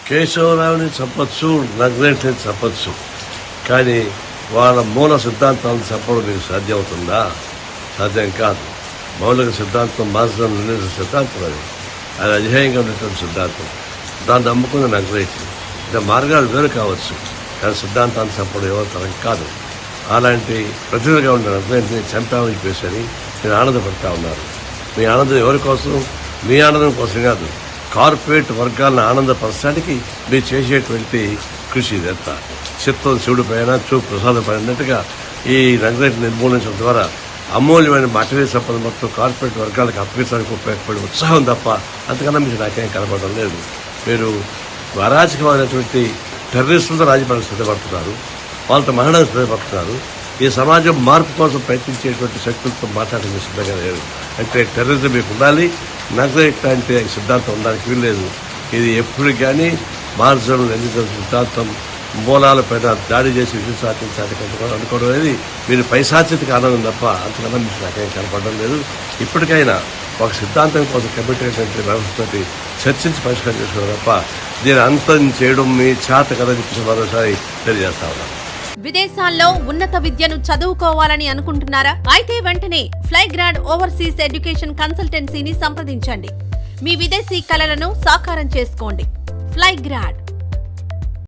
కేశవరావుని చంపచ్చు, నగ్రేట్ని చంపచ్చు, కానీ వాళ్ళ మూల సిద్ధాంతాలను చంపడం మీకు సాధ్యమవుతుందా? సాధ్యం కాదు. మౌలిక సిద్ధాంతం మాత్రం నిర్ణయించిన సిద్ధాంతం అది అధ్యేయంగా ఉన్నటువంటి సిద్ధాంతం. దాన్ని నమ్ముకున్న నగ్రేట్లు ఇంకా మార్గాలు వేరు కావచ్చు, కానీ సిద్ధాంతాన్ని చంపడం ఎవరి తరం కాదు. అలాంటి ప్రతిభగా ఉన్న నగ్రేట్ని చంపామని చెప్పేసి మీరు ఆనందపడతా ఉన్నారు. మీ ఆనందం ఎవరి కోసం? మీ ఆనందం కోసం కాదు, కార్పొరేట్ వర్గాలను ఆనందపరచడానికి మీరు చేసేటువంటి కృషి ఇదంతా. చిత్తం శివుడి పైన చూపు ప్రసాదపడినట్టుగా ఈ నగ్రేట్ నిర్మూలించడం ద్వారా అమూల్యమైన అటవీ సంపద మొత్తం కార్పొరేట్ వర్గాలకు అప్పగించడానికి ఉపయోగపడే ఉత్సాహం తప్ప అంతకన్నా మీకు నాకేం కనపడడం లేదు. మీరు అరాచకమైనటువంటి టెర్రరిస్టులతో రాజకీయాలకు సిద్ధపడుతున్నారు, వాళ్ళతో మరణానికి సిద్ధపడుతున్నారు. ఈ సమాజం మార్పు కోసం ప్రయత్నించేటువంటి శక్తులతో మాట్లాడడానికి సిద్ధంగా లేదు. అంటే టెర్రరిజం మీకు ఉండాలి, నగ్రేట్ అంటే సిద్ధాంతం ఉండడానికి వీల్లేదు. ఇది ఎప్పుడు కానీ మార్జం ఎన్నికల సిద్ధాంతం మూలాలపైన దాడి చేసి విధి సాధించాలని అనుకోవడం అనేది మీరు పైశాచిక ఆనందం తప్ప అంతకన్నా మీకు నాకేం కనపడడం లేదు. ఇప్పటికైనా ఒక సిద్ధాంతం కోసం కమిటేటువంటి వ్యవస్థతోటి చర్చించి పరిష్కారం చేసుకోవడం తప్ప దీన్ని అంతం చేయడం మీ చేత కదని చెప్పి మరోసారి తెలియజేస్తా ఉన్నాను. విదేశాల్లో ఉన్నత విద్యను చదువుకోవాలని అనుకుంటున్నారా? అయితే వెంటనే ఫ్లైగ్రాడ్ ఓవర్సీస్ ఎడ్యుకేషన్ కన్సల్టెన్సీని సంప్రదించండి. మీ విదేశీ కలలను సాకారం చేసుకోండి. ఫ్లైగ్రాడ్